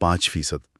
5%।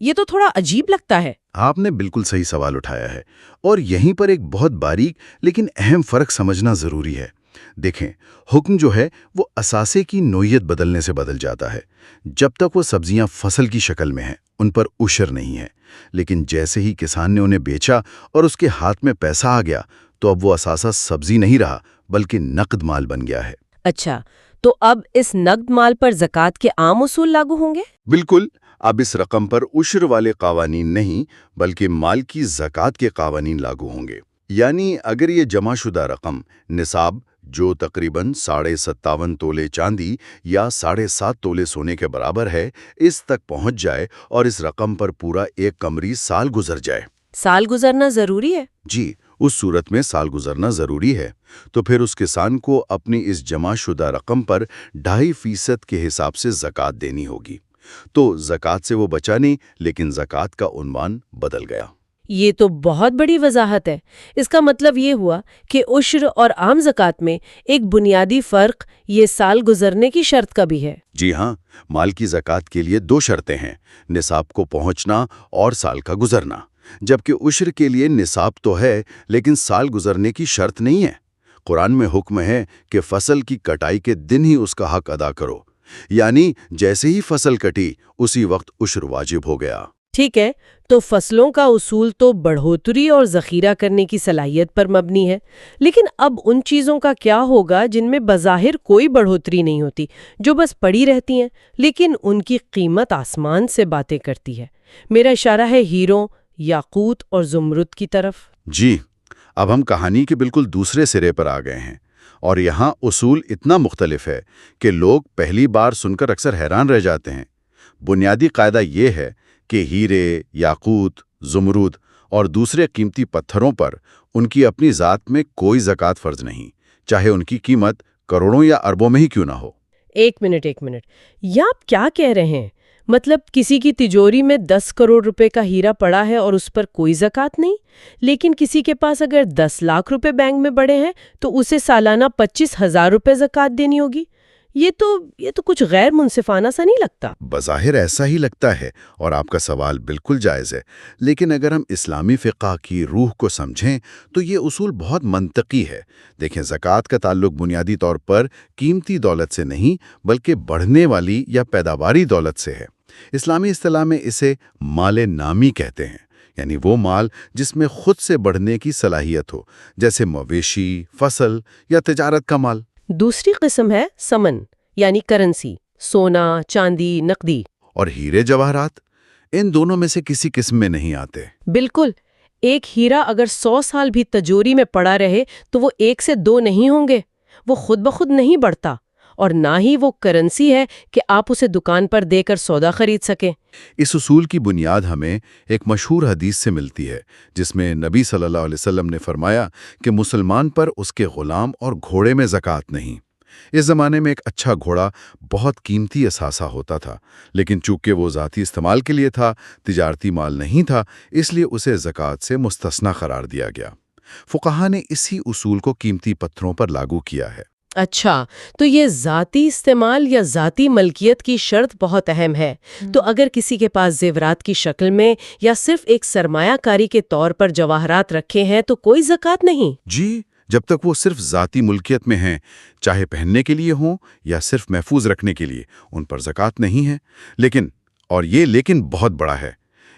یہ تو تھوڑا عجیب لگتا ہے۔ آپ نے بالکل صحیح سوال اٹھایا ہے، اور یہیں پر ایک بہت باریک لیکن اہم فرق سمجھنا ضروری ہے۔ دیکھیں، حکم جو ہے وہ اثاثے کی نوعیت بدلنے سے بدل جاتا ہے۔ جب تک وہ سبزیاں فصل کی شکل میں ہیں ان پر عشر نہیں ہے، لیکن جیسے ہی کسان نے انہیں بیچا اور اس کے ہاتھ میں پیسہ آ گیا تو اب وہ اثاثہ سبزی نہیں رہا بلکہ نقد مال بن گیا ہے۔ اچھا، تو اب اس نقد مال پر زکوٰۃ کے عام اصول لاگو ہوں گے؟ بالکل، اب اس رقم پر عشر والے قوانین نہیں بلکہ مال کی زکوٰۃ کے قوانین لاگو ہوں گے۔ یعنی اگر یہ جمع شدہ رقم نصاب، جو تقریباً 57.5 تولے چاندی یا 7.5 تولے سونے کے برابر ہے، اس تک پہنچ جائے اور اس رقم پر پورا ایک قمری سال گزر جائے۔ سال گزرنا ضروری ہے؟ جی، اس صورت میں سال گزرنا ضروری ہے۔ تو پھر اس کسان کو اپنی اس جمع شدہ رقم پر 2.5% کے حساب سے زکوٰۃ دینی ہوگی۔ تو زکوٰۃ سے وہ بچا نہیں، لیکن زکوٰۃ کا عنوان بدل گیا۔ یہ تو بہت بڑی وضاحت ہے۔ اس کا مطلب یہ ہوا کہ عشر اور عام زکوٰۃ میں ایک بنیادی فرق یہ سال گزرنے کی شرط کا بھی ہے۔ جی ہاں، مال کی زکوٰۃ کے لیے 2 شرطیں ہیں، نصاب کو پہنچنا اور سال کا گزرنا، جبکہ عشر کے لیے نصاب تو ہے لیکن سال گزرنے کی شرط نہیں ہے۔ قرآن میں حکم ہے کہ فصل کی کٹائی کے دن ہی اس کا حق ادا کرو، یعنی جیسے ہی فصل کٹی اسی وقت عشر واجب ہو گیا۔ ٹھیک ہے، تو فصلوں کا اصول تو بڑھوتری اور ذخیرہ کرنے کی صلاحیت پر مبنی ہے، لیکن اب ان چیزوں کا کیا ہوگا جن میں بظاہر کوئی بڑھوتری نہیں ہوتی، جو بس پڑی رہتی ہیں لیکن ان کی قیمت آسمان سے باتیں کرتی ہے؟ میرا اشارہ ہے ہیروں، یاقوت اور زمرد کی طرف۔ جی، اب ہم کہانی کے بالکل دوسرے سرے پر آ گئے ہیں، اور یہاں اصول اتنا مختلف ہے کہ لوگ پہلی بار سن کر اکثر حیران رہ جاتے ہیں۔ بنیادی قاعدہ یہ ہے کہ ہیرے، یاقوت، زمرد اور دوسرے قیمتی پتھروں پر ان کی اپنی ذات میں کوئی زکوٰۃ فرض نہیں، چاہے ان کی قیمت کروڑوں یا اربوں میں ہی کیوں نہ ہو۔ ایک منٹ، یہ آپ کیا کہہ رہے ہیں؟ مطلب کسی کی تجوری میں 10 کروڑ روپے کا ہیرا پڑا ہے اور اس پر کوئی زکوٰۃ نہیں، لیکن کسی کے پاس اگر 10 لاکھ روپے بینک میں پڑے ہیں تو اسے سالانہ 25,000 روپے زکوٰۃ دینی ہوگی؟ یہ تو کچھ غیر منصفانہ سا نہیں لگتا؟ بظاہر ایسا ہی لگتا ہے، اور آپ کا سوال بالکل جائز ہے، لیکن اگر ہم اسلامی فقہ کی روح کو سمجھیں تو یہ اصول بہت منطقی ہے۔ دیکھیں، زکوٰۃ کا تعلق بنیادی طور پر قیمتی دولت سے نہیں بلکہ بڑھنے والی یا پیداواری دولت سے ہے۔ اسلامی اصطلاح میں اسے مال نامی کہتے ہیں، یعنی وہ مال جس میں خود سے بڑھنے کی صلاحیت ہو، جیسے مویشی، فصل یا تجارت کا مال۔ دوسری قسم ہے سمن، یعنی کرنسی، سونا، چاندی، نقدی۔ اور ہیرے جواہرات ان دونوں میں سے کسی قسم میں نہیں آتے۔ بالکل، ایک ہیرا اگر 100 سال بھی تجوری میں پڑا رہے تو وہ 1 سے 2 نہیں ہوں گے، وہ خود بخود نہیں بڑھتا، اور نہ ہی وہ کرنسی ہے کہ آپ اسے دکان پر دے کر سودا خرید سکیں۔ اس اصول کی بنیاد ہمیں ایک مشہور حدیث سے ملتی ہے، جس میں نبی صلی اللہ علیہ وسلم نے فرمایا کہ مسلمان پر اس کے غلام اور گھوڑے میں زکوٰۃ نہیں۔ اس زمانے میں ایک اچھا گھوڑا بہت قیمتی اثاثہ ہوتا تھا، لیکن چونکہ وہ ذاتی استعمال کے لیے تھا، تجارتی مال نہیں تھا، اس لیے اسے زکوٰۃ سے مستثنی قرار دیا گیا۔ فقہا نے اسی اصول کو قیمتی پتھروں پر لاگو کیا ہے۔ اچھا، تو یہ ذاتی استعمال یا ذاتی ملکیت کی شرط بہت اہم ہے۔ تو اگر کسی کے پاس زیورات کی شکل میں یا صرف ایک سرمایہ کاری کے طور پر جواہرات رکھے ہیں تو کوئی زکوٰۃ نہیں؟ جی، جب تک وہ صرف ذاتی ملکیت میں ہیں، چاہے پہننے کے لیے ہوں یا صرف محفوظ رکھنے کے لیے، ان پر زکوٰۃ نہیں ہے۔ لیکن بہت بڑا ہے،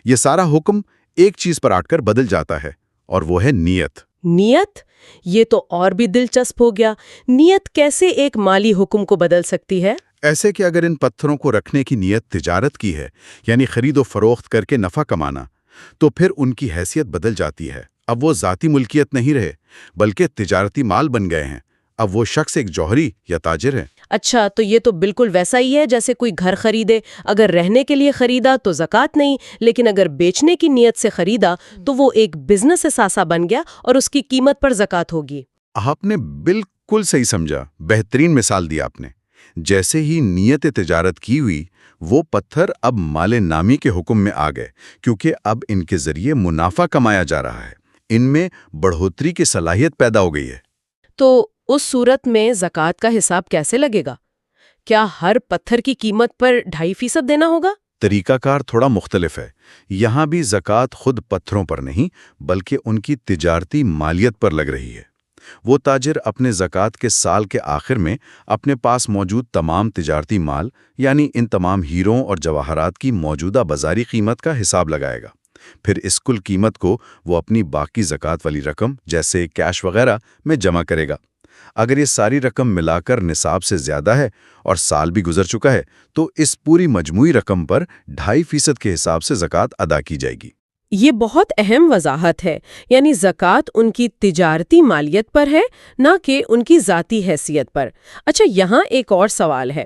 یہ سارا حکم ایک چیز پر آٹ کر بدل جاتا ہے، اور وہ ہے نیت۔ نیت؟ یہ تو اور بھی دلچسپ ہو گیا۔ نیت کیسے ایک مالی حکم کو بدل سکتی ہے؟ ایسے کہ اگر ان پتھروں کو رکھنے کی نیت تجارت کی ہے، یعنی خرید و فروخت کر کے نفع کمانا، تو پھر ان کی حیثیت بدل جاتی ہے۔ اب وہ ذاتی ملکیت نہیں رہے بلکہ تجارتی مال بن گئے ہیں۔ اب وہ شخص ایک جوہری یا تاجر ہے۔ اچھا، تو یہ تو بالکل ویسا ہی ہے جیسے کوئی گھر خریدے، اگر رہنے کے لیے خریدا تو زکوٰۃ نہیں، لیکن اگر بیچنے کی نیت سے خریدا تو وہ ایک بزنس اثاثہ بن گیا اور اس کی قیمت پر زکوٰۃ ہوگی۔ آپ نے بالکل صحیح سمجھا، بہترین مثال دی آپ نے۔ جیسے ہی نیت تجارت کی ہوئی، وہ پتھر اب مال نامی کے حکم میں آ گئے، کیونکہ اب ان کے ذریعے منافع کمایا جا رہا ہے، ان میں بڑھوتری کی صلاحیت پیدا ہو گئی ہے۔ تو اس صورت میں زکوٰۃ کا حساب کیسے لگے گا؟ کیا ہر پتھر کی قیمت پر 2.5% دینا ہوگا؟ طریقہ کار تھوڑا مختلف ہے۔ یہاں بھی زکوٰۃ خود پتھروں پر نہیں بلکہ ان کی تجارتی مالیت پر لگ رہی ہے۔ وہ تاجر اپنے زکوٰۃ کے سال کے آخر میں اپنے پاس موجود تمام تجارتی مال یعنی ان تمام ہیروں اور جواہرات کی موجودہ بازاری قیمت کا حساب لگائے گا۔ پھر اس کل قیمت کو وہ اپنی باقی زکوٰۃ والی رقم جیسے کیش وغیرہ میں جمع کرے گا۔ اگر یہ ساری رقم ملا کر نصاب سے زیادہ ہے اور سال بھی گزر چکا ہے تو اس پوری مجموعی رقم پر 2.5% کے حساب سے زکوٰۃ ادا کی جائے گی۔ یہ بہت اہم وضاحت ہے، یعنی زکوٰۃ ان کی تجارتی مالیت پر ہے نہ کہ ان کی ذاتی حیثیت پر۔ اچھا، یہاں ایک اور سوال ہے۔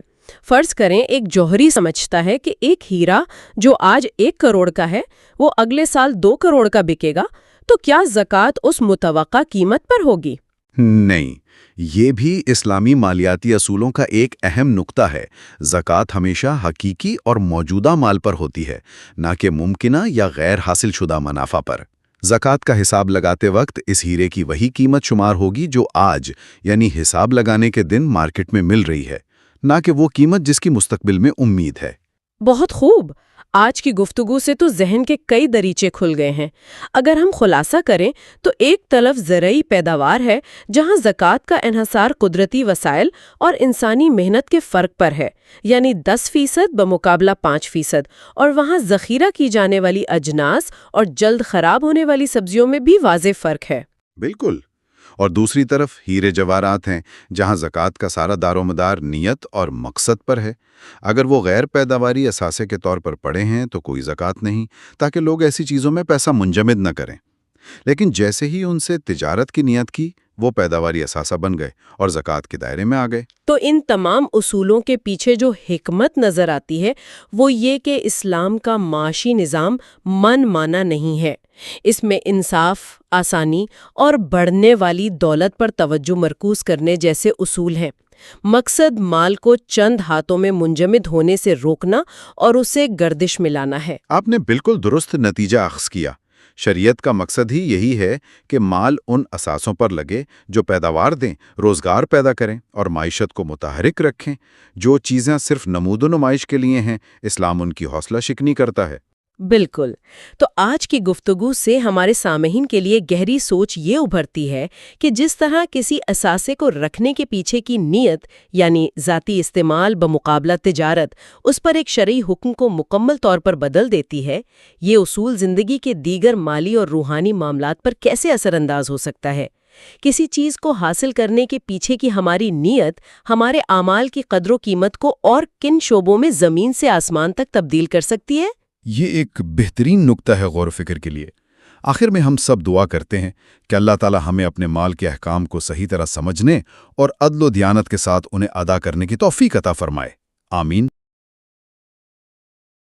فرض کریں ایک جوہری سمجھتا ہے کہ ایک ہیرا جو آج 1 کروڑ کا ہے وہ اگلے سال 2 کروڑ کا بکے گا، تو کیا زکوٰۃ اس متوقع قیمت پر ہوگی؟ نہیں، یہ بھی اسلامی مالیاتی اصولوں کا ایک اہم نقطہ ہے۔ زکوٰۃ ہمیشہ حقیقی اور موجودہ مال پر ہوتی ہے، نہ کہ ممکنہ یا غیر حاصل شدہ منافع پر۔ زکوٰۃ کا حساب لگاتے وقت اس ہیرے کی وہی قیمت شمار ہوگی جو آج یعنی حساب لگانے کے دن مارکیٹ میں مل رہی ہے، نہ کہ وہ قیمت جس کی مستقبل میں امید ہے۔ بہت خوب۔ آج کی گفتگو سے تو ذہن کے کئی دریچے کھل گئے ہیں۔ اگر ہم خلاصہ کریں تو ایک طرف زرعی پیداوار ہے جہاں زکوٰۃ کا انحصار قدرتی وسائل اور انسانی محنت کے فرق پر ہے، یعنی 10% بمقابلہ 5%، اور وہاں ذخیرہ کی جانے والی اجناس اور جلد خراب ہونے والی سبزیوں میں بھی واضح فرق ہے۔ بالکل۔ اور دوسری طرف ہیرے جواہرات ہیں جہاں زکوٰۃ کا سارا دار و مدار نیت اور مقصد پر ہے۔ اگر وہ غیر پیداواری اثاثے کے طور پر پڑے ہیں تو کوئی زکوٰۃ نہیں، تاکہ لوگ ایسی چیزوں میں پیسہ منجمد نہ کریں۔ لیکن جیسے ہی ان سے تجارت کی نیت کی، وہ پیداواری اثاثہ بن گئے اور زکوٰۃ کے دائرے میں آ گئے۔ تو ان تمام اصولوں کے پیچھے جو حکمت نظر آتی ہے وہ یہ کہ اسلام کا معاشی نظام من مانا نہیں ہے۔ اس میں انصاف، آسانی اور بڑھنے والی دولت پر توجہ مرکوز کرنے جیسے اصول ہیں۔ مقصد مال کو چند ہاتھوں میں منجمد ہونے سے روکنا اور اسے گردش میں لانا ہے۔ آپ نے بالکل درست نتیجہ اخذ کیا۔ شریعت کا مقصد ہی یہی ہے کہ مال ان اثاثوں پر لگے جو پیداوار دیں، روزگار پیدا کریں اور معیشت کو متحرک رکھیں۔ جو چیزیں صرف نمود و نمائش کے لیے ہیں، اسلام ان کی حوصلہ شکنی کرتا ہے۔ بالکل۔ تو آج کی گفتگو سے ہمارے سامعین کے لیے گہری سوچ یہ ابھرتی ہے کہ جس طرح کسی اثاثے کو رکھنے کے پیچھے کی نیت یعنی ذاتی استعمال بمقابلہ تجارت اس پر ایک شرعی حکم کو مکمل طور پر بدل دیتی ہے، یہ اصول زندگی کے دیگر مالی اور روحانی معاملات پر کیسے اثر انداز ہو سکتا ہے۔ کسی چیز کو حاصل کرنے کے پیچھے کی ہماری نیت ہمارے اعمال کی قدر و قیمت کو اور کن شعبوں میں زمین سے آسمان تک تبدیل کر سکتی ہے۔ یہ ایک بہترین نکتہ ہے غور و فکر کے لیے۔ آخر میں ہم سب دعا کرتے ہیں کہ اللہ تعالی ہمیں اپنے مال کے احکام کو صحیح طرح سمجھنے اور عدل و دیانت کے ساتھ انہیں ادا کرنے کی توفیق عطا فرمائے۔ آمین۔